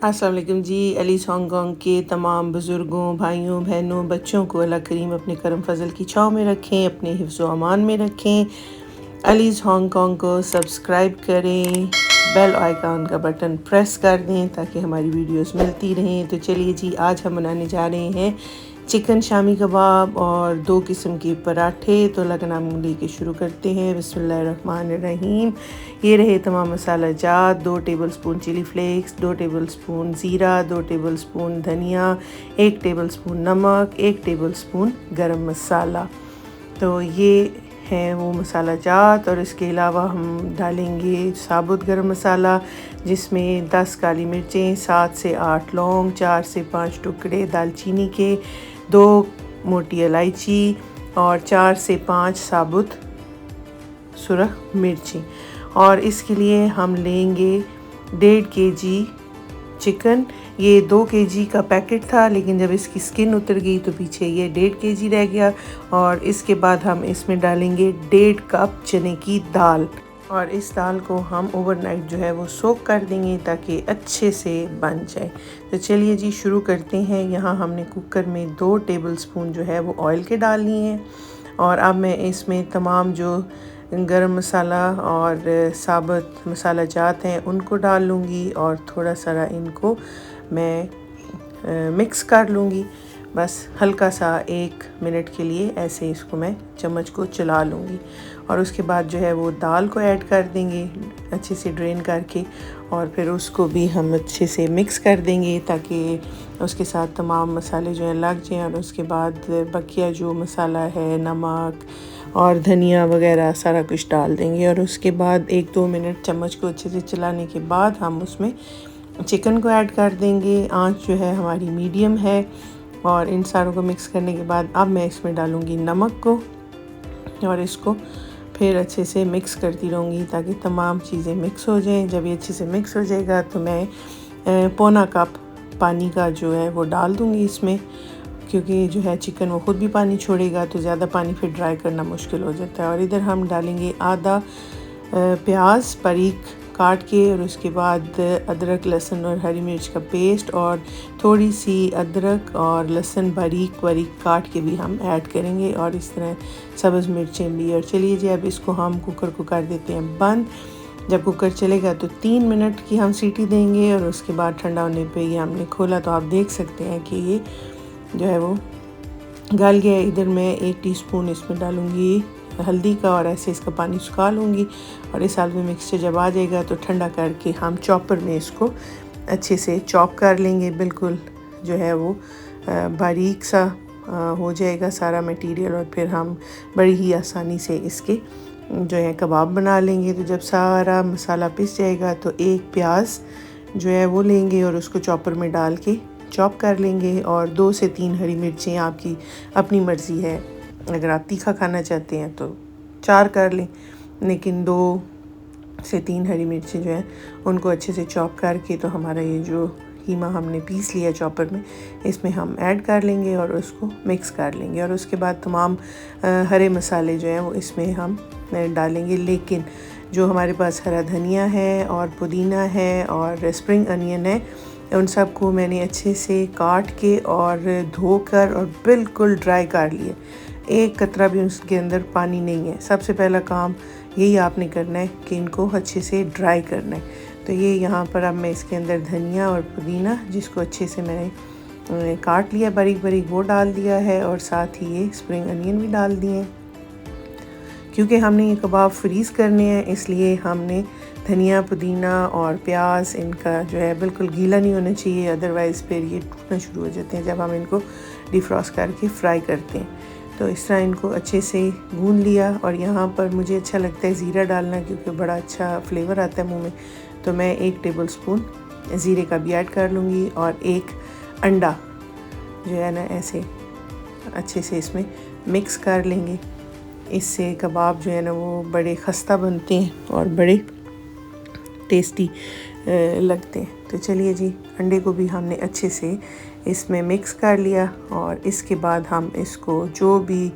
अस्सलाम वालेकुम जी। अलीज़ हांगकांग के तमाम बुज़ुर्गों, भाइयों, बहनों, बच्चों को अल्लाह करीम अपने करम फजल की छाँव में रखें, अपने हिफ्ज़ व अमान में रखें। अलीज़ हांगकांग को सब्सक्राइब करें, बेल आइकन का बटन प्रेस कर दें ताकि हमारी वीडियोस मिलती रहें। तो चलिए जी, आज हम बनाने जा रहे हैं चिकन शामी कबाब और 2 किस्म के पराठे। तो नाम लेके शुरू करते हैं। बिस्मिल्लाहिर्रहमानिर्रहीम। ये रहे तमाम मसाला जात: 2 टेबलस्पून चिली फ्लेक्स, 2 टेबलस्पून ज़ीरा, 2 टेबलस्पून धनिया, 1 टेबलस्पून नमक, 1 टेबलस्पून गरम मसाला। तो ये हैं वो मसाला जात। और इसके अलावा हम डालेंगे साबुत गरम मसाला, जिसमें 10 काली मिर्चें, 7 से 8 लौंग, 4 से 5 टुकड़े दालचीनी के, 2 मोटी इलायची और 4 से 5 साबुत सुरख मिर्ची। और इसके लिए हम लेंगे 1.5 केजी चिकन। ये 2 केजी का पैकेट था, लेकिन जब इसकी स्किन उतर गई तो पीछे ये 1.5 केजी रह गया। और इसके बाद हम इसमें डालेंगे 1.5 कप चने की दाल। और इस दाल को हम ओवरनाइट जो है वो सोक कर देंगे ताकि अच्छे से बन जाए। तो चलिए जी, शुरू करते हैं। यहाँ हमने कुकर में 2 टेबलस्पून जो है वो ऑयल के डाल लिए हैं। और अब मैं इसमें तमाम जो गरम मसाला और साबुत मसाला जात हैं उनको डाल लूँगी और थोड़ा सा इनको मैं मिक्स कर लूँगी। बस हल्का सा 1 मिनट के लिए ऐसे इसको मैं चम्मच को चला लूँगी। और उसके बाद जो है वो दाल को ऐड कर देंगे अच्छे से ड्रेन करके। और फिर उसको भी हम अच्छे से मिक्स कर देंगे ताकि उसके साथ तमाम मसाले जो हैं लग जाएँ। और उसके बाद बकिया जो मसाला है, नमक और धनिया वगैरह सारा कुछ डाल देंगे। और उसके बाद 1-2 मिनट चम्मच को अच्छे से चलाने के बाद हम उसमें चिकन को ऐड कर देंगे। आंच जो है हमारी मीडियम है। और इन सारों को मिक्स करने के बाद अब मैं इसमें डालूँगी नमक को और इसको फिर अच्छे से मिक्स करती रहूँगी ताकि तमाम चीज़ें मिक्स हो जाएं। जब ये अच्छे से मिक्स हो जाएगा तो मैं पौना कप पानी का जो है वो डाल दूँगी इसमें, क्योंकि जो है चिकन वो ख़ुद भी पानी छोड़ेगा तो ज़्यादा पानी फिर ड्राई करना मुश्किल हो जाता है। और इधर हम डालेंगे आधा प्याज बारीक काट के, और उसके बाद अदरक, लहसुन और हरी मिर्च का पेस्ट और थोड़ी सी अदरक और लहसुन बारीक काट के भी हम ऐड करेंगे। और इस तरह सब्ज़ मिर्चें भी। और चलिए जी, अब इसको हम कुकर को कर देते हैं बंद। जब कुकर चलेगा तो 3 मिनट की हम सीटी देंगे। और उसके बाद ठंडा होने पे ये हमने खोला तो आप देख सकते हैं कि ये जो है वो गल गया। इधर मैं 1 टीस्पून इसमें डालूँगी हल्दी का और ऐसे इसका पानी सुखा लूँगी। और इस हाल में मिक्सचर जब आ जाएगा तो ठंडा करके हम चॉपर में इसको अच्छे से चॉप कर लेंगे। बिल्कुल जो है वो बारीक सा हो जाएगा सारा मटेरियल। और फिर हम बड़ी ही आसानी से इसके जो है कबाब बना लेंगे। तो जब सारा मसाला पिस जाएगा तो 1 प्याज जो है वो लेंगे और उसको चॉपर में डाल के चॉप कर लेंगे। और 2 से 3 हरी मिर्चें आपकी अपनी मर्ज़ी है, अगर आप तीखा खाना चाहते हैं तो 4 कर लें, लेकिन 2 से 3 हरी मिर्चें जो हैं उनको अच्छे से चॉप करके तो हमारा ये जो कीमा हमने पीस लिया चॉपर में, इसमें हम ऐड कर लेंगे और उसको मिक्स कर लेंगे। और उसके बाद तमाम हरे मसाले जो हैं वो इसमें हम डालेंगे। लेकिन जो हमारे पास हरा धनिया है और पुदीना है और स्प्रिंग अनियन है, उन सब को मैंने अच्छे से काट के और धोकर और बिल्कुल ड्राई कर लिया। एक कतरा भी उसके अंदर पानी नहीं है। सबसे पहला काम यही आपने करना है कि इनको अच्छे से ड्राई करना है। तो ये यहाँ पर अब मैं इसके अंदर धनिया और पुदीना, जिसको अच्छे से मैंने काट लिया बारीक वो डाल दिया है। और साथ ही ये स्प्रिंग अनियन भी डाल दिए। क्योंकि हमने ये कबाब फ्रीज़ करने हैं, इसलिए हमने धनिया, पुदीना और प्याज इनका जो है बिल्कुल गीला नहीं होना चाहिए, अदरवाइज़ फिर ये टूटना शुरू हो जाते हैं जब हम इनको डिफ्रॉस्ट करके फ्राई करते हैं। तो इस तरह इनको अच्छे से भून लिया। और यहाँ पर मुझे अच्छा लगता है ज़ीरा डालना, क्योंकि बड़ा अच्छा फ्लेवर आता है मुंह में। तो मैं 1 टेबलस्पून ज़ीरे का भी ऐड कर लूँगी। और 1 अंडा जो है ना ऐसे अच्छे से इसमें मिक्स कर लेंगे। इससे कबाब जो है ना वो बड़े खस्ता बनते हैं और बड़े टेस्टी लगते हैं। तो चलिए जी, अंडे को भी हमने अच्छे से इसमें मिक्स कर लिया। और इसके बाद हम इसको जो भी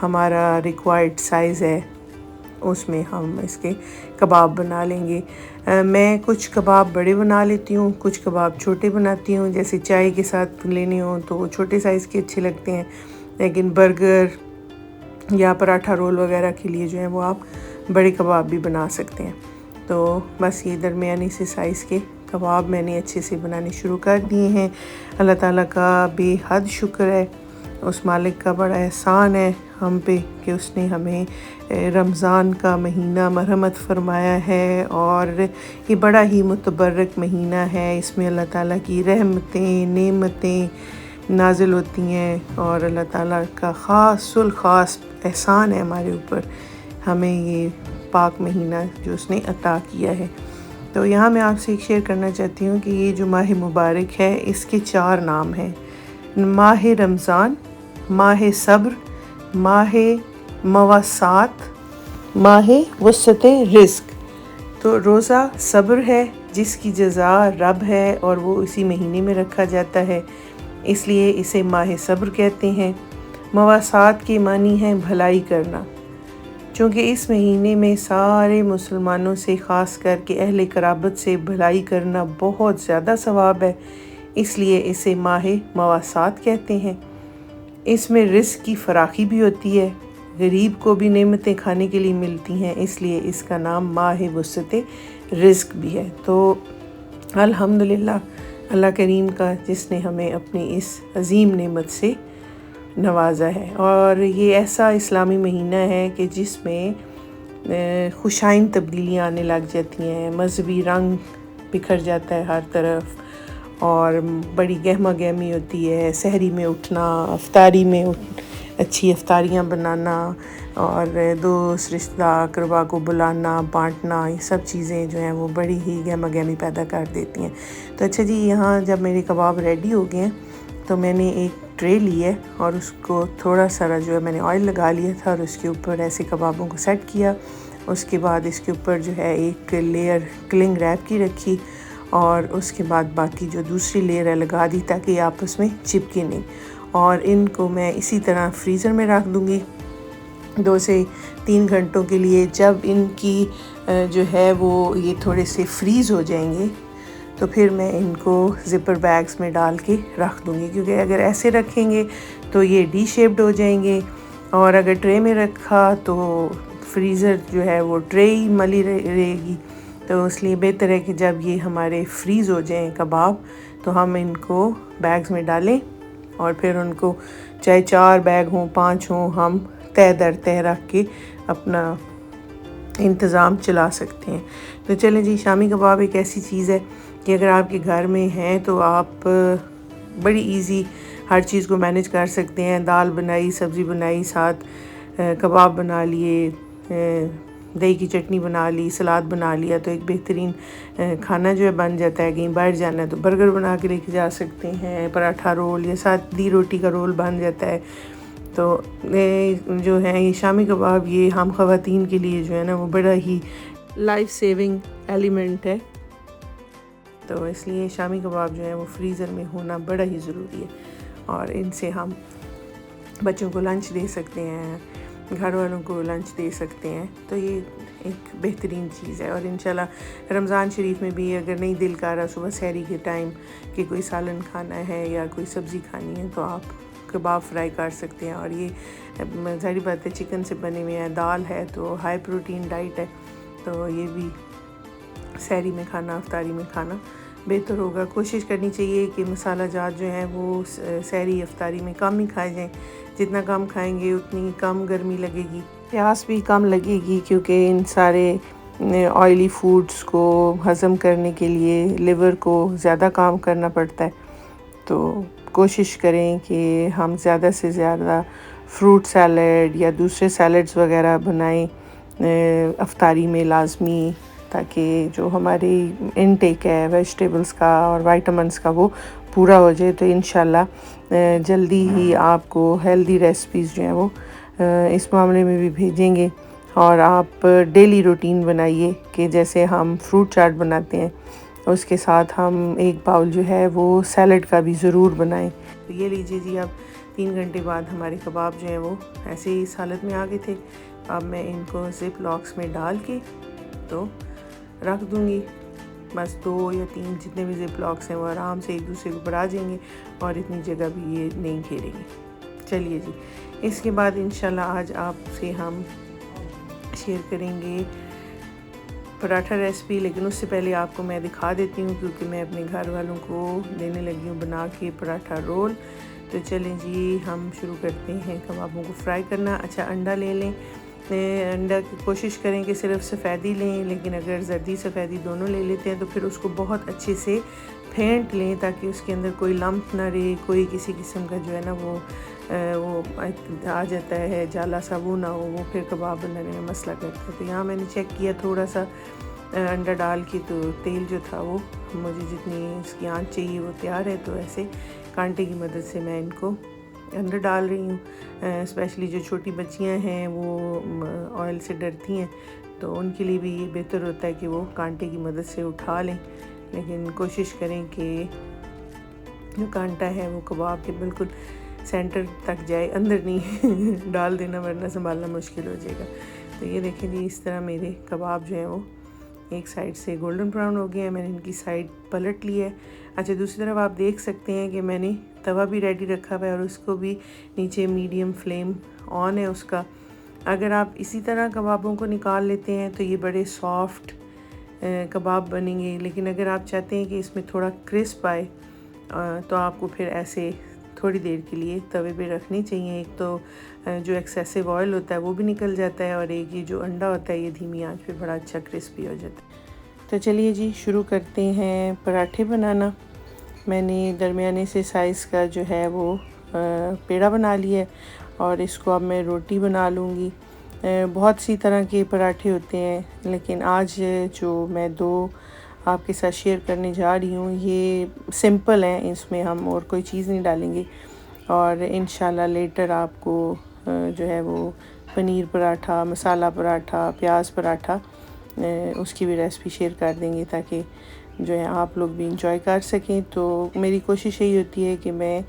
हमारा रिक्वायर्ड साइज़ है उसमें हम इसके कबाब बना लेंगे। मैं कुछ कबाब बड़े बना लेती हूँ, कुछ कबाब छोटे बनाती हूँ। जैसे चाय के साथ लेने हों तो छोटे साइज़ के अच्छे लगते हैं, लेकिन बर्गर या पराठा रोल वगैरह के लिए जो है वो आप बड़े कबाब भी बना सकते हैं। तो बस ये दरमियानी से साइज़ के कबाब मैंने अच्छे से बनाने शुरू कर दिए हैं। अल्लाह ताला का बेहद शुक्र है, उस मालिक का बड़ा एहसान है हम पे कि उसने हमें रमज़ान का महीना मरहमत फरमाया है। और ये बड़ा ही मुतबर्रक महीना है, इसमें अल्लाह ताला की रहमतें नेमतें नाजिल होती हैं और अल्लाह ताला का ख़ास एहसान है हमारे ऊपर, हमें ये पाक महीना जो उसने अता किया है। तो यहाँ मैं आपसे एक शेयर करना चाहती हूँ कि ये जो माह मुबारक है इसके 4 नाम हैं। माह रमज़ान, माह सब्र, माह मवासात, माह वसत रिज़्क़। तो रोज़ा सब्र है जिसकी जज़ा रब है और वो इसी महीने में रखा जाता है, इसलिए इसे माह सब्र कहते हैं। मवासात के मानी है भलाई करना, चूँकि इस महीने में सारे मुसलमानों से ख़ास करके अहले कराबत से भलाई करना बहुत ज़्यादा सवाब है, इसलिए इसे माह मवासात कहते हैं। इसमें रिज़्क़ की फराखी भी होती है, गरीब को भी नेमतें खाने के लिए मिलती हैं, इसलिए इसका नाम माह वसत रिज़्क़ भी है। तो अल्हम्दुलिल्लाह अल्लाह करीम का जिसने हमें अपनी इस अजीम नेमत से नवाजा है। और ये ऐसा इस्लामी महीना है कि जिसमें खुशाइन तब्दीलियाँ आने लग जाती हैं, मजहबी रंग बिखर जाता है हर तरफ और बड़ी गहमा गहमी होती है। सहरी में उठना, अफ्तारी में अच्छी अफ्तारियाँ बनाना और दोस्त रिश्तेदार अकरबा को बुलाना बांटना, ये सब चीज़ें जो हैं वो बड़ी ही गहमा गहमी पैदा कर देती हैं। तो अच्छा जी, यहाँ जब मेरे कबाब रेडी हो गए हैं तो मैंने एक ट्रे ली है और उसको थोड़ा सा जो है मैंने ऑयल लगा लिया था और उसके ऊपर ऐसे कबाबों को सेट किया। उसके बाद इसके ऊपर जो है एक लेयर क्लिंग रैप की रखी और उसके बाद बाकी जो दूसरी लेयर है लगा दी ताकि आपस में चिपके नहीं। और इनको मैं इसी तरह फ्रीज़र में रख दूँगी 2 से 3 घंटों के लिए। जब इनकी जो है वो ये थोड़े से फ्रीज़ हो जाएंगे तो फिर मैं इनको ज़िपर बैग्स में डाल के रख दूँगी, क्योंकि अगर ऐसे रखेंगे तो ये डी शेप्ड हो जाएंगे और अगर ट्रे में रखा तो फ्रीज़र जो है वो ट्रे ही मली रहेगी। तो इसलिए बेहतर है कि जब ये हमारे फ्रीज़ हो जाएं कबाब तो हम इनको बैग्स में डालें और फिर उनको चाहे 4 बैग हों 5 हों, हम तय दर तय रख के अपना इंतज़ाम चला सकते हैं। तो चलें जी, शामी कबाब एक ऐसी चीज़ है कि अगर आपके घर में हैं तो आप बड़ी इजी हर चीज़ को मैनेज कर सकते हैं। दाल बनाई, सब्ज़ी बनाई, साथ कबाब बना लिए, दही की चटनी बना ली, सलाद बना लिया, तो एक बेहतरीन खाना जो है बन जाता है। कहीं बाहर जाना है तो बर्गर बना के लेके जा सकते हैं, पराठा रोल या सादी रोटी का रोल बन जाता है। तो जो है ये शामी कबाब ये हम ख़वातीन के लिए जो है ना वो बड़ा ही लाइफ सेविंग एलिमेंट है। तो इसलिए शामी कबाब जो है वो फ्रीज़र में होना बड़ा ही ज़रूरी है और इनसे हम बच्चों को लंच दे सकते हैं, घर वालों को लंच दे सकते हैं। तो ये एक बेहतरीन चीज़ है। और इंशाल्लाह रमज़ान शरीफ में भी अगर नहीं दिल कर रहा सुबह सहरी के टाइम कि कोई सालन खाना है या कोई सब्ज़ी खानी है तो आप कबाब फ्राई कर सकते हैं। और ये ज़ाहिर बात है चिकन से बने हुए हैं, दाल है तो हाई प्रोटीन डाइट है, तो ये भी सहरी में खाना, अफ्तारी में खाना बेहतर होगा। कोशिश करनी चाहिए कि मसाला जात जो हैं वो सहरी अफ्तारी में कम ही खाए जाएं। जितना कम खाएंगे उतनी कम गर्मी लगेगी, प्यास भी कम लगेगी, क्योंकि इन सारे ऑयली फूड्स को हज़म करने के लिए लिवर को ज़्यादा काम करना पड़ता है। तो कोशिश करें कि हम ज़्यादा से ज़्यादा फ्रूट सैलड या दूसरे सैलड्स वगैरह बनाएं अफ्तारी में लाजमी, ताकि जो हमारी इनटेक है वेजिटेबल्स का और विटामिन्स का वो पूरा हो जाए। तो इंशाल्लाह जल्दी ही आपको हेल्दी रेसिपीज़ जो हैं वो इस मामले में भी भेजेंगे। और आप डेली रूटीन बनाइए कि जैसे हम फ्रूट चाट बनाते हैं उसके साथ हम एक बाउल जो है वो सैलड का भी ज़रूर बनाएं। तो ये लीजिए जी, अब 3 घंटे बाद हमारे कबाब जो हैं वो ऐसे ही इस हालत में आ गए थे। अब मैं इनको ज़िप लॉक्स में डाल के तो रख दूँगी। बस 2 या 3 जितने भी ज़िप लॉक्स हैं वो आराम से एक दूसरे के ऊपर आ जाएंगे और इतनी जगह भी ये नहीं घेरेंगे। चलिए जी, इसके बाद इंशाल्लाह आज आपसे हम शेयर करेंगे पराठा रेसिपी, लेकिन उससे पहले आपको मैं दिखा देती हूँ क्योंकि मैं अपने घर वालों को देने लगी हूँ बना के पराठा रोल। तो चलें जी, हम शुरू करते हैं कबाबों को फ्राई करना। अच्छा, अंडा ले लें। अंडा की कोशिश करें कि सिर्फ सफ़ेदी लें, लेकिन अगर जर्दी सफ़ेदी दोनों ले लेते हैं तो फिर उसको बहुत अच्छे से फेंट लें ताकि उसके अंदर कोई लम्प ना रहे, कोई किसी किस्म का जो है ना वो आ जाता है जाला सा, वो ना हो, वो फिर कबाब बनाने में मसला करता है। तो यहाँ मैंने चेक किया थोड़ा सा अंडा डाल के, तो तेल जो था वो मुझे जितनी इसकी आंच चाहिए वो तैयार है। तो ऐसे कांटे की मदद से मैं इनको अंदर डाल रही हूँ। स्पेशली जो छोटी बच्चियाँ हैं वो ऑयल से डरती हैं, तो उनके लिए भी ये बेहतर होता है कि वो कांटे की मदद से उठा लें, लेकिन कोशिश करें कि जो कांटा है वो कबाब के बिल्कुल सेंटर तक जाए, अंदर नहीं डाल देना वरना संभालना मुश्किल हो जाएगा। तो ये देखें जी, इस तरह मेरे कबाब जो हैं वो एक साइड से गोल्डन ब्राउन हो गए हैं। मैंने इनकी साइड पलट ली है। अच्छा, दूसरी तरफ आप देख सकते हैं कि मैंने तवा भी रेडी रखा हुआ है और उसको भी नीचे मीडियम फ्लेम ऑन है उसका। अगर आप इसी तरह कबाबों को निकाल लेते हैं तो ये बड़े सॉफ्ट कबाब बनेंगे, लेकिन अगर आप चाहते हैं कि इसमें थोड़ा क्रिस्प आए तो आपको फिर ऐसे थोड़ी देर के लिए तवे पे रखनी चाहिए। एक तो जो एक्सेसिव ऑयल होता है वो भी निकल जाता है, और एक ये जो अंडा होता है ये धीमी आंच पे बड़ा अच्छा क्रिस्पी हो जाता है। तो चलिए जी, शुरू करते हैं पराठे बनाना। मैंने दरमियाने से साइज़ का जो है वो पेड़ा बना लिया है और इसको अब मैं रोटी बना लूँगी। बहुत सी तरह के पराठे होते हैं, लेकिन आज जो मैं 2 आपके साथ शेयर करने जा रही हूँ ये सिंपल हैं, इसमें हम और कोई चीज़ नहीं डालेंगे। और इंशाल्लाह लेटर आपको जो है वो पनीर पराठा, मसाला पराठा, प्याज पराठा उसकी भी रेसिपी शेयर कर देंगे ताकि जो है आप लोग भी इंजॉय कर सकें। तो मेरी कोशिश यही होती है कि मैं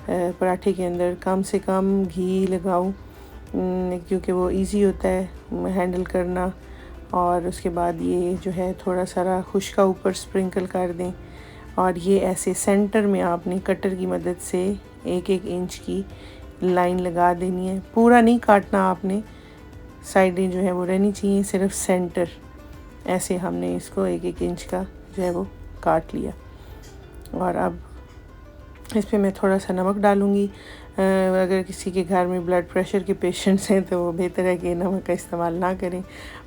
पराठे के अंदर कम से कम घी लगाऊं, क्योंकि वो इजी होता है हैंडल करना। और उसके बाद ये जो है थोड़ा सारा खुश्का ऊपर स्प्रिंकल कर दें, और ये ऐसे सेंटर में आपने कटर की मदद से 1-1 इंच की लाइन लगा देनी है। पूरा नहीं काटना आपने, साइडें जो है वो रहनी चाहिए, सिर्फ सेंटर। ऐसे हमने इसको 1-1 इंच का जो है वो काट लिया। और अब इस पर मैं थोड़ा सा नमक डालूँगी। अगर किसी के घर में ब्लड प्रेशर के पेशेंट्स हैं तो वो बेहतर है कि नमक का इस्तेमाल ना करें।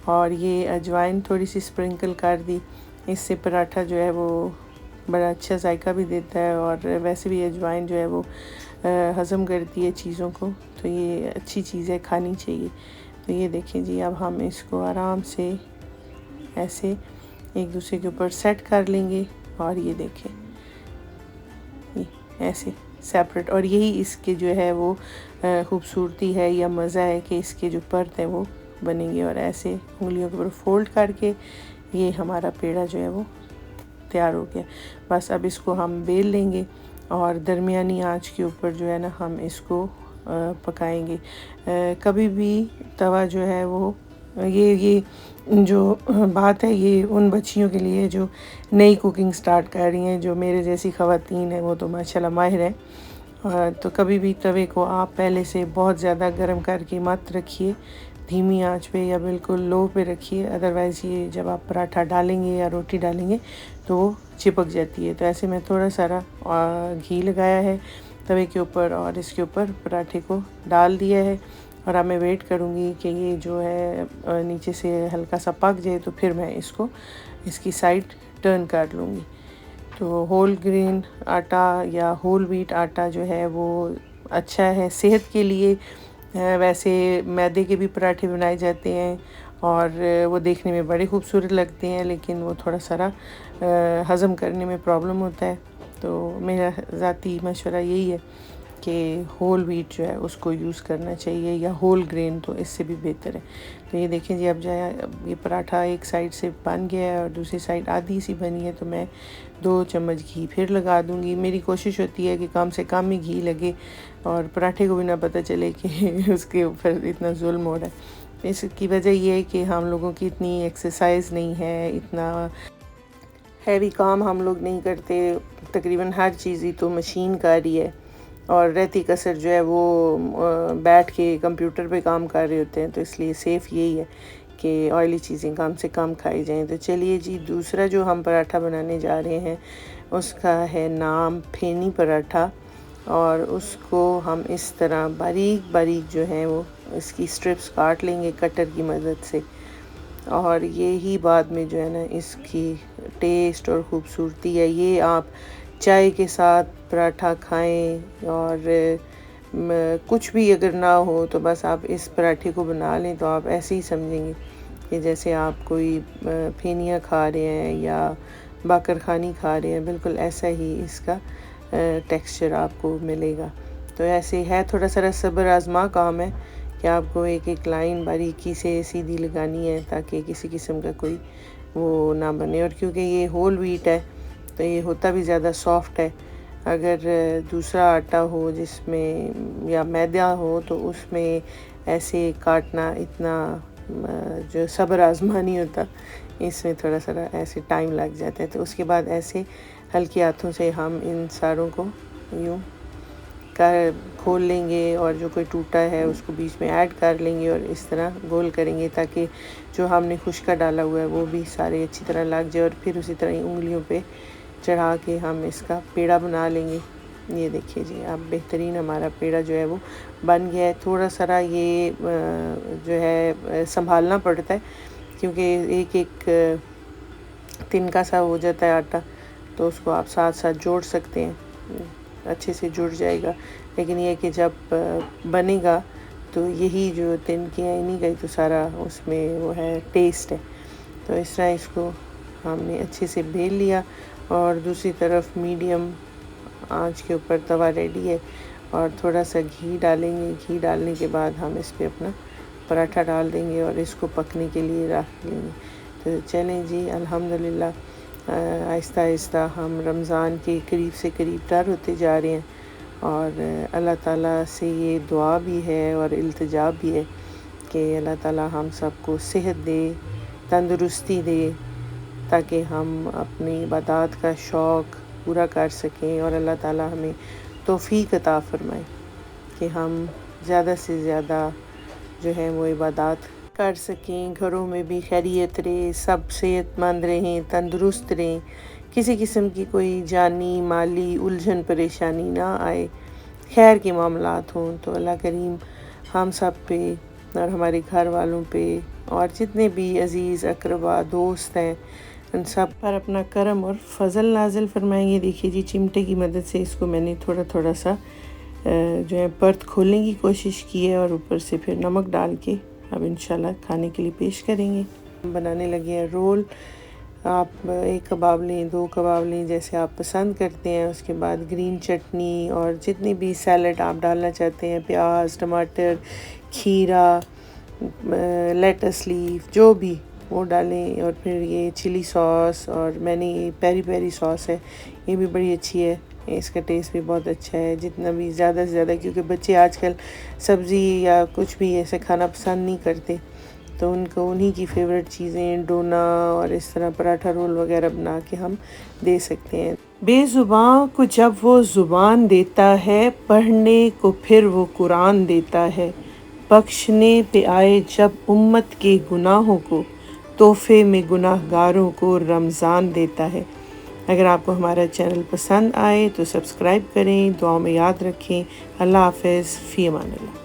और ये अजवाइन थोड़ी सी स्प्रिंकल कर दी, इससे पराठा जो है वो बड़ा अच्छा जायका भी देता है, और वैसे भी अजवाइन जो है वो हज़म करती है चीज़ों को, तो ये अच्छी चीज़ है, खानी चाहिए। तो ये देखें जी, अब हम इसको आराम से ऐसे एक दूसरे के ऊपर सेट कर लेंगे। और ये देखें, ये ऐसे सेपरेट, और यही इसके जो है वो खूबसूरती है या मज़ा है कि इसके जो परत हैं वो बनेंगे। और ऐसे उंगलियों के ऊपर फोल्ड करके ये हमारा पेड़ा जो है वो तैयार हो गया। बस अब इसको हम बेल लेंगे और दरमियानी आंच के ऊपर जो है ना हम इसको पकाएंगे। कभी भी तवा जो है वो ये जो बात है ये उन बच्चियों के लिए जो नई कुकिंग स्टार्ट कर रही हैं, जो मेरे जैसी ख़वातीन हैं वो तो माशाल्लाह माहिर हैं। तो कभी भी तवे को आप पहले से बहुत ज़्यादा गर्म करके मत रखिए, धीमी आंच पे या बिल्कुल लो पे रखिए, अदरवाइज़ ये जब आप पराठा डालेंगे या रोटी डालेंगे तो वो चिपक जाती है। तो ऐसे मैं थोड़ा सारा घी लगाया है तवे के ऊपर और इसके ऊपर पराठे को डाल दिया है। और अब मैं वेट करूँगी कि ये जो है नीचे से हल्का सा पक जाए, तो फिर मैं इसको इसकी साइड टर्न कर लूँगी। तो होल ग्रेन आटा या होल व्हीट आटा जो है वो अच्छा है सेहत के लिए। वैसे मैदे के भी पराठे बनाए जाते हैं और वो देखने में बड़े खूबसूरत लगते हैं, लेकिन वो थोड़ा सारा हज़म करने में प्रॉब्लम होता है। तो मेरा ज़ाती मशवरा यही है कि होल व्हीट जो है उसको यूज़ करना चाहिए, या होल ग्रेन, तो इससे भी बेहतर है। तो ये देखें जी, अब जाए ये पराठा एक साइड से बन गया है और दूसरी साइड आधी सी बनी है, तो मैं 2 चम्मच घी फिर लगा दूँगी। मेरी कोशिश होती है कि कम से कम ही घी लगे और पराठे को भी ना पता चले कि उसके ऊपर इतना जुल्म हो रहा है। इसकी वजह ये है कि हम लोगों की इतनी एक्सरसाइज नहीं है, इतना हैवी काम हम लोग नहीं करते। तकरीबन हर चीज़ ही तो मशीन का रही है और रहती कसर जो है वो बैठ के कंप्यूटर पे काम कर रहे होते हैं। तो इसलिए सेफ़ यही है कि ऑयली चीज़ें कम से कम खाई जाएं। तो चलिए जी, दूसरा जो हम पराठा बनाने जा रहे हैं उसका है नाम फेनी पराठा। और उसको हम इस तरह बारीक बारीक जो है वो इसकी स्ट्रिप्स काट लेंगे कटर की मदद से। और ये ही बाद में जो है ना इसकी टेस्ट और ख़ूबसूरती है। ये आप चाय के साथ पराठा खाएं और कुछ भी अगर ना हो तो बस आप इस पराठे को बना लें तो आप ऐसे ही समझेंगे कि जैसे आप कोई फेनिया खा रहे हैं या बाकर खानी खा रहे हैं। बिल्कुल ऐसा ही इसका टेक्सचर आपको मिलेगा। तो ऐसे है, थोड़ा सा सब्र आज़मा काम है कि आपको एक एक लाइन बारीकी से सीधी लगानी है ताकि किसी किस्म का कोई वो ना बने। और क्योंकि ये होल व्हीट है तो ये होता भी ज़्यादा सॉफ्ट है। अगर दूसरा आटा हो जिसमें या मैदा हो तो उसमें ऐसे काटना इतना जो सब्र आज़मा नहीं होता, इसमें थोड़ा सा ऐसे टाइम लग जाता है। तो उसके बाद ऐसे हल्के हाथों से हम इन सारों को यूँ कर खोल लेंगे और जो कोई टूटा है उसको बीच में ऐड कर लेंगे और इस तरह गोल करेंगे ताकि जो हमने खुश्का डाला हुआ है वो भी सारे अच्छी तरह लग जाए। और फिर उसी तरह उंगलियों पे चढ़ा के हम इसका पेड़ा बना लेंगे। ये देखिए जी, अब बेहतरीन हमारा पेड़ा जो है वो बन गया है। थोड़ा सा ये जो है संभालना पड़ता है क्योंकि एक एक तिनका सा हो जाता है आटा, तो उसको आप साथ साथ जोड़ सकते हैं, अच्छे से जुड़ जाएगा। लेकिन ये कि जब बनेगा तो यही जो तिनकियाँ नहीं गई तो सारा उसमें वो है टेस्ट है। तो इस तरह इसको हमने अच्छे से बेल लिया और दूसरी तरफ मीडियम आंच के ऊपर तवा रेडी है और थोड़ा सा घी डालेंगे। घी डालने के बाद हम इस पर अपना पराठा डाल देंगे और इसको पकने के लिए रख लेंगे। तो चलें जी, अल्हम्दुलिल्लाह आहिस्ता आहिस्ता हम रमज़ान के करीब से करीब तर होते जा रहे हैं। और अल्लाह ताला से ये दुआ भी है और इल्तिजा भी है कि अल्लाह ताला हम सबको सेहत दे, तंदुरुस्ती दे ताकि हम अपनी इबादत का शौक़ पूरा कर सकें। और अल्लाह ताला हमें तौफ़ीक अता फ़रमाए कि हम ज़्यादा से ज़्यादा जो है वो इबादत कर सकें, घरों में भी खैरियत रहे, सब सेहतमंद रहें, तंदुरुस्त रहें, किसी किस्म की कोई जानी माली उलझन परेशानी ना आए, खैर के मामलात हों। तो अल्लाह करीम हम सब पे और हमारे घर वालों पे और जितने भी अज़ीज़ अक़रबा दोस्त हैं उन सब पर अपना करम और फ़ज़ल नाज़िल फरमाएंगे। देखिए जी, चिमटे की मदद से इसको मैंने थोड़ा थोड़ा सा जो है परत खोलने की कोशिश की है और ऊपर से फिर नमक डाल के अब इंशाल्लाह खाने के लिए पेश करेंगे। बनाने लगे हैं रोल। आप एक कबाब लें, दो कबाब लें, जैसे आप पसंद करते हैं। उसके बाद ग्रीन चटनी और जितनी भी सैलड आप डालना चाहते हैं, प्याज, टमाटर, खीरा, लेटस लीफ, जो भी वो डालें। और फिर ये चिली सॉस और मैंने ये पेरी पेरी सॉस है, ये भी बड़ी अच्छी है, इसका टेस्ट भी बहुत अच्छा है। जितना भी ज़्यादा से ज़्यादा, क्योंकि बच्चे आजकल सब्ज़ी या कुछ भी ऐसे खाना पसंद नहीं करते, तो उनको उन्हीं की फेवरेट चीज़ें डोना और इस तरह पराठा रोल वगैरह बना के हम दे सकते हैं। बेज़ुबान को जब वो ज़ुबान देता है, पढ़ने को फिर वो कुरान देता है, बख्शने पे आए जब उम्मत के गुनाहों को, तोहफ़े में गुनाहगारों को रमज़ान देता है। अगर आपको हमारा चैनल पसंद आए तो सब्सक्राइब करें, दुआ में याद रखें। अल्लाह हाफ़िज़, फ़ी अमान अल्लाह।